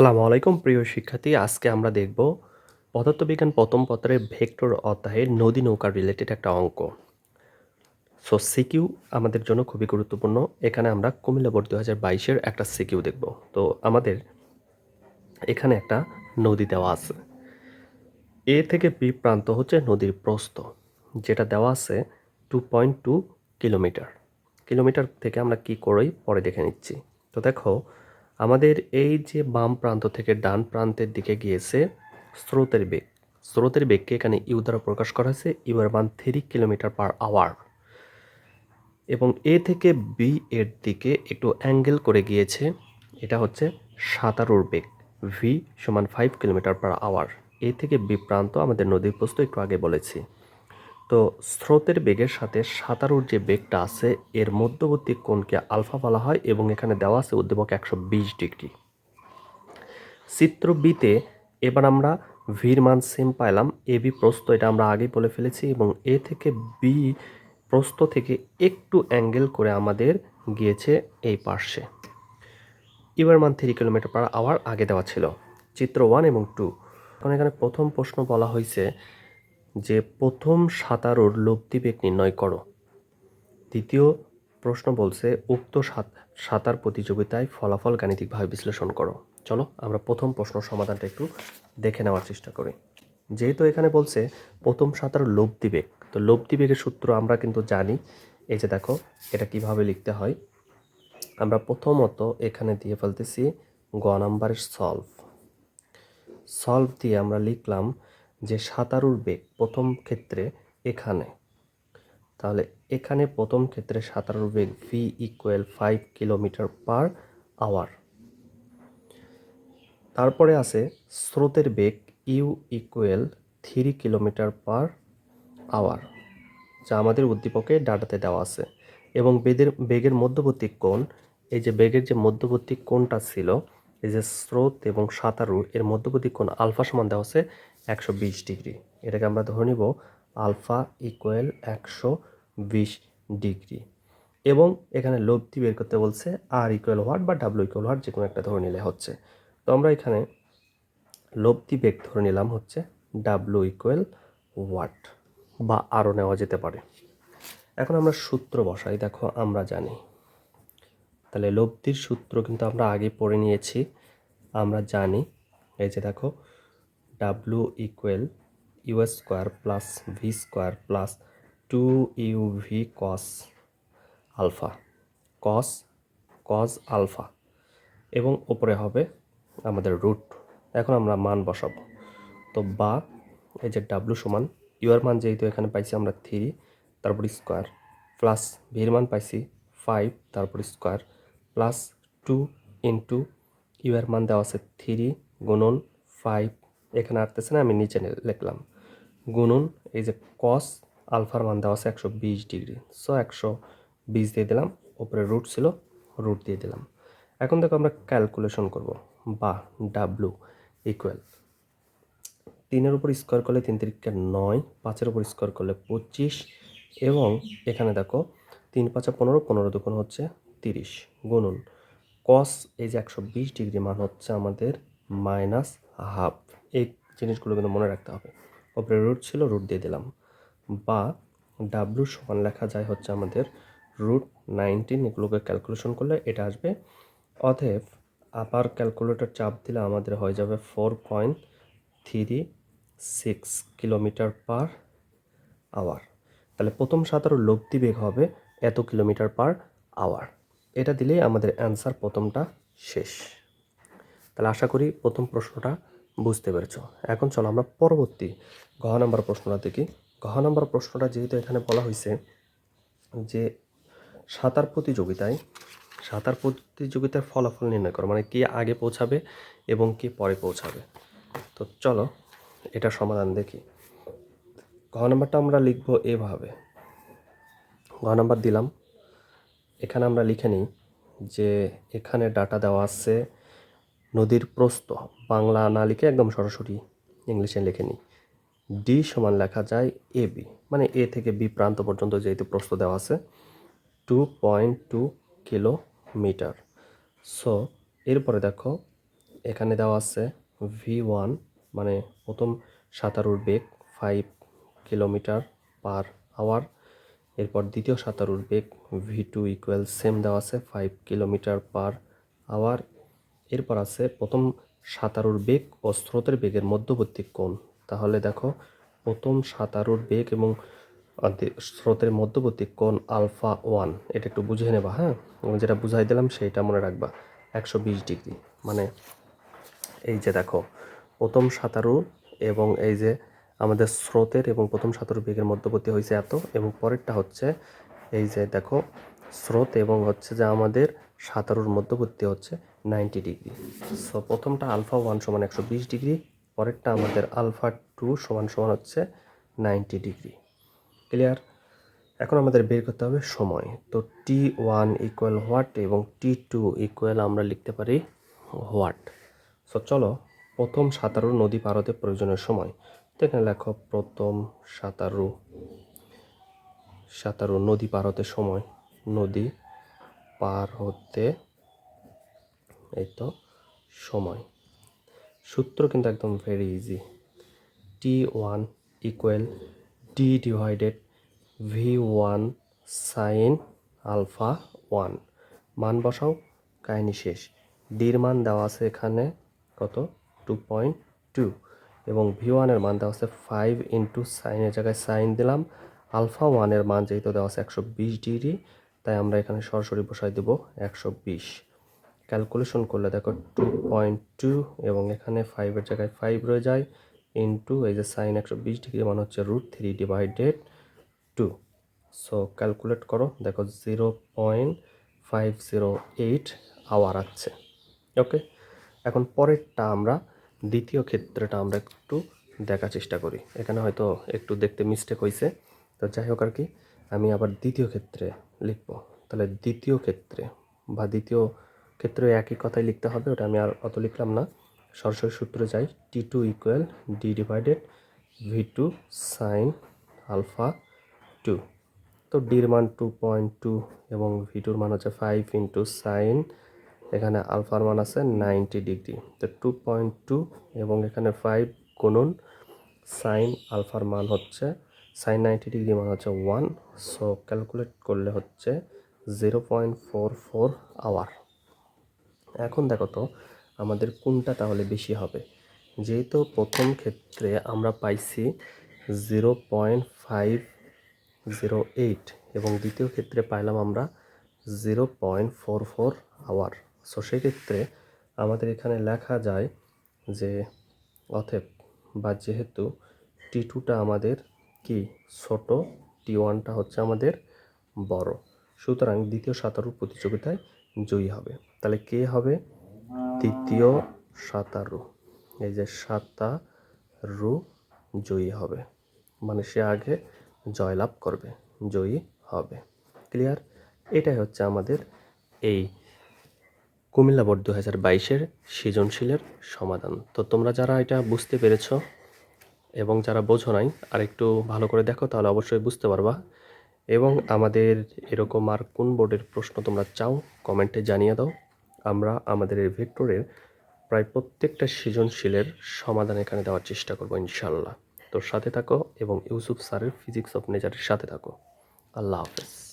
আসসালামু আলাইকুম প্রিয় শিক্ষার্থী। আজকে আমরা দেখব পদার্থবিজ্ঞান প্রথম পত্রের ভেক্টর অধ্যায়ের নদী নৌকা রিলেটেড একটা অঙ্ক। সো সিকিউ আমাদের জন্য খুবই গুরুত্বপূর্ণ। এখানে আমরা কুমিল্লা বোর্ড 2022-এর একটা সিকিউ দেখব। তো আমাদের এখানে একটা নদী দেওয়া আছে। এ থেকে বি প্রান্ত হচ্ছে নদীর প্রস্থ, যেটা দেওয়া আছে 2.2 কিলোমিটার। কিলোমিটার থেকে আমরা কি করি পরে দেখে নিচ্ছি। তো দেখো, আমাদের এই যে বাম প্রান্ত থেকে ডান প্রান্তের দিকে গিয়েছে স্রোতের বেগ। স্রোতের বেগকে এখানে ইউ দ্বারা প্রকাশ করা হয়েছে। ইউ এর মান 3 কিলোমিটার পার আওয়ার। এবং এ থেকে বি এর দিকে একটু অ্যাঙ্গেল করে গিয়েছে। এটা হচ্ছে সাঁতারুর বেগ, ভি সমান 5 কিলোমিটার পার আওয়ার। এ থেকে বি প্রান্ত আমাদের নদীর প্রস্থ একটু আগে বলেছি। তো স্রোতের বেগের সাথে সাঁতারুর যে বেগটা আছে এর মধ্যবর্তী কোণকে আলফা বলা হয় এবং এখানে দেওয়া আছে উদ্দীপক 120 ডিগ্রি। চিত্র বিতে এবার আমরা ভির মান সেম পাইলাম। এ বি প্রস্থ এটা আমরা আগেই বলে ফেলেছি এবং এ থেকে বি প্রস্থ থেকে একটু অ্যাঙ্গেল করে আমাদের গিয়েছে এই পার্শ্বে। ইউর মান 3 কিলোমিটার পার আওয়ার আগে দেওয়া ছিল চিত্র 1 এবং 2। এখন এখানে প্রথম প্রশ্ন বলা হয়েছে যে প্রথম সাঁতারুর লব্ধি বেগ নির্ণয় করো। দ্বিতীয় প্রশ্ন বলছে উক্ত সাঁতার প্রতিযোগিতায় ফলাফল গাণিতিকভাবে বিশ্লেষণ করো। চলো আমরা প্রথম প্রশ্ন সমাধানটা একটু দেখে নেওয়ার চেষ্টা করি। যেহেতু এখানে বলছে প্রথম সাঁতার লব্ধি বেগ, তো লব্ধি বেগের সূত্র আমরা কিন্তু জানি। এই যে দেখো, এটা কিভাবে লিখতে হয়। আমরা প্রথমত এখানে দিয়ে ফেলতেছি গ নাম্বারের সলভ দিয়ে আমরা লিখলাম যে সাঁতারুর বেগ প্রথম ক্ষেত্রে এখানে, তাহলে এখানে প্রথম ক্ষেত্রে সাঁতারুর বেগ v equal 5 kilometre per hour. তারপরে আছে স্রোতের বেগ u equal 3 kilometre per hour, যা আমাদের উদ্দীপকে ডাটাতে দেওয়া আছে। এবং বেগের মধ্যবর্তী কোণ, এই যে বেগের যে মধ্যবর্তী কোণটা ছিল, এই যে স্রোত এবং সাঁতারু এর মধ্যবর্তী কোণ আলফা সমান দেওয়া আছে 120 ডিগ্রি। এটাকে আমরা ধরে নিব আলফা ইকুয়াল 120 ডিগ্রি। এবং এখানে লব্ধি বের করতে বলছে আর ইকুয়াল হোয়াট বা ডাব্লিউ ইকুয়াল হোয়াট, যে কোনো একটা ধরে নিলে হচ্ছে। তো আমরা এখানে লব্ধি বেগ ধরে নিলাম হচ্ছে ডাব্লিউ ইকুয়াল হোয়াট, বা আরও নেওয়া যেতে পারে। এখন আমরা সূত্র বসাই। দেখো, আমরা জানি, তাহলে লব্ধির সূত্র কিন্তু আমরা আগে পড়ে নিয়েছি। আমরা জানি, এই যে দেখো, W equal U square plus V square plus 2uv cos alpha, cos alpha, এবং ওপরে হবে আমাদের রুট। এখন আমরা মান বসাবো। তো বা এই যে ডাব্লু সমান ইউর মান যেহেতু এখানে পাইছি আমরা 3, তারপর স্কোয়ার, প্লাস ভির মান পাইছি 5, তারপর স্কোয়ার, প্লাস 2 ইন্টু ইউর মান দেওয়া আছে 3 গুণন 5, এখানে আসতেছে না, আমি নিচে লিখলাম, গুণন এই যে কস আলফার মান দেওয়া আছে 120 ডিগ্রি। সো 120 দিয়ে দিলাম, ওপরে রুট ছিল, রুট দিয়ে দিলাম। এখন দেখো আমরা ক্যালকুলেশন করব। বা ডাব্লু ইকুয়াল 3-এর উপর স্কোয়ার করলে 3 3 9, 5-এর উপর স্কোয়ার করলে 25, এবং এখানে দেখো 3 5 15, 15 2 হচ্ছে 30, গুণন কস এই যে 120 ডিগ্রি মান হচ্ছে আমাদের মাইনাস হাফ। এই জিনিসগুলো কিন্তু মনে রাখতে হবে। ওপরে রুট ছিল, রুট দিয়ে দিলাম। বা ডাব্লু সমান লেখা যায় হচ্ছে আমাদের রুট 19। এগুলোকে ক্যালকুলেশন করলে এটা আসবে। অতএব আবার ক্যালকুলেটর চাপ দিলে আমাদের হয়ে যাবে 4.36 কিলোমিটার পার আওয়ার। তাহলে প্রথম সাঁতারুর লব্ধি বেগ হবে এত কিলোমিটার পার আওয়ার। এটা দিলেই আমাদের অ্যান্সার প্রথমটা শেষ। তাহলে আশা করি প্রথম প্রশ্নটা বুঝতে পেরেছ। এখন চলো আমরা পরবর্তী ঘ নম্বর প্রশ্নটা দেখি। ঘ নম্বর প্রশ্নটা যেহেতু এখানে বলা হয়েছে যে সাঁতার প্রতিযোগিতার ফলাফল নির্ণয় করো, মানে কে আগে পৌঁছাবে এবং কে পরে পৌঁছাবে। তো চলো এটা সমাধান দেখি। ঘ নম্বরটা আমরা লিখব এভাবে। ঘ নম্বর দিলাম, এখানে আমরা লিখে নিই যে এখানে ডাটা দেওয়া আছে নদীর প্রস্থ, বাংলা না লিখে একদম সরাসরি ইংলিশে লিখে নিই। ডি সমান লেখা যায় এ বি, মানে এ থেকে বি প্রান্ত পর্যন্ত যেহেতু প্রস্থ দেওয়া আছে 2.2 কিলোমিটার। সো এরপরে দেখো এখানে দেওয়া আছে V1 মানে প্রথম সাঁতারুর বেগ 5 কিলোমিটার পার আওয়ার। এরপর দ্বিতীয় সাঁতারুর বেগ V2 ইকুয়াল সেম দেওয়া আছে 5 কিলোমিটার পার আওয়ার। এরপর আছে প্রথম সাঁতারুর বেগ ও স্রোতের বেগের মধ্যবর্তী কোণ। তাহলে দেখো প্রথম সাঁতারুর বেগ এবং স্রোতের মধ্যবর্তী কোণ আলফা 1, এটা একটু বুঝে নেবা। হ্যাঁ, আমি যেটা বুঝাই দিলাম সেইটা মনে রাখবা। 120 ডিগ্রি মানে এই যে দেখো প্রথম সাঁতারু এবং এই যে আমাদের স্রোতের এবং প্রথম সাঁতারুর বেগের মধ্যবর্তী হয়েছে এত, এবং পরেরটা হচ্ছে এই যে দেখো স্রোত এবং হচ্ছে যে আমাদের সাঁতারুর মধ্যবর্তী হচ্ছে 90 ডিগ্রি। সো প্রথমটা আলফা 1 সমান 120 ডিগ্রি, পরেরটা আমাদের আলফা 2 সমান সমান হচ্ছে 90 ডিগ্রি। ক্লিয়ার? এখন আমাদের বের করতে হবে সময়। তো T1 ইকুয়াল হোয়াট এবং T2 ইকুয়াল আমরা লিখতে পারি হোয়াট। সো চলো প্রথম সাঁতারু নদী পার হতে প্রয়োজনীয় সময়। তো এখানে লেখো প্রথম সাঁতারু নদী পার হতে সময়, নদী পার হতে এই তো সময়। সূত্র কিন্তু একদম very easy. T1 equal D divided V1 sine alpha 1। মান বসাও, কাহিনী শেষ। ডির মান দেওয়া আছে এখানে কত 2.2 এবং V1 এর মান দেওয়া আছে 5 ইন্টু সাইনের জায়গায় সাইন দিলাম। আলফা 1 এর মান যেহেতু দেওয়া আছে 120 ডিগ্রি, তাই আমরা এখানে সরাসরি বসাই দেব 120। ক্যালকুলেশন করলে দেখো 2.2 এবং এখানে 5 এর জায়গায় 5 রয়ে যায় ইন্টু এই যে সাইন 120 ডিগ্রি মান হচ্ছে √3 ডিভাইডেড 2। সো ক্যালকুলেট করো, দেখো 0.508 আওয়ার আছে। ওকে, এখন পরেরটা আমরা দ্বিতীয় ক্ষেত্রটা আমরা একটু দেখার চেষ্টা করি। এখানে হয়তো একটু দেখতে মিস্টেক হয়েছে, তো যাই হোক আর কি, আমি আবার দ্বিতীয় ক্ষেত্রে লিখব। তাহলে দ্বিতীয় ক্ষেত্রে বা দ্বিতীয় ক্ষেত্রে একই কথাই লিখতে হবে, ওটা আমি আর অত লিখলাম না, সরাসরি সূত্রে যাই। T2 equal D divided V2 sine alpha 2। তো ডির মান 2.2 এবং V2 মান হচ্ছে 5 ইন্টু সাইন, এখানে আলফার মান আছে 90 ডিগ্রি। তো 2.2 এবং এখানে 5 গুণন সাইন আলফার মান হচ্ছে সাইন 90 ডিগ্রি মান হচ্ছে 1। সো ক্যালকুলেট করলে হচ্ছে 0.44 আওয়ার। এখন দেখো তো আমাদের কোনটা তাহলে বেশি হবে। যেহেতু প্রথম ক্ষেত্রে আমরা পাইছি 0.508 এবং দ্বিতীয় ক্ষেত্রে পাইলাম আমরা 0.44 আওয়ার। সো সেক্ষেত্রে আমাদের এখানে লেখা যায় যে অতএব বা যেহেতু T2টা আমাদের কি ছোট, T1টা হচ্ছে আমাদের বড়, সুতরাং দ্বিতীয় সাঁতারু প্রতিযোগিতায় জয়ী হবে। তাহলে কে হবে দ্বিতীয় সাঁতারু? এই যে সাঁতারু জয়ী হবে, মানে সে আগে জয়লাভ করবে, জয়ী হবে। ক্লিয়ার? এটাই হচ্ছে আমাদের এই কুমিল্লা বোর্ড 2022-এর সৃজনশীলের সমাধান। তো তোমরা যারা এটা বুঝতে পেরেছো এবং যারা বোঝো নাই আর একটু ভালো করে দেখো, তাহলে অবশ্যই বুঝতে পারবা। এবং আমাদের এরকম আর কোন বোর্ডের প্রশ্ন তোমরা চাও কমেন্টে জানিয়ে দাও। আমরা আমাদের এই ভেক্টরের প্রায় প্রত্যেকটা সৃজনশীলের সমাধান এখানে দেওয়ার চেষ্টা করবো ইনশাল্লাহ। তো সাথে থাকো এবং ইউসুফ স্যারের ফিজিক্স অফ নেচারের সাথে থাকো। আল্লাহ হাফেজ।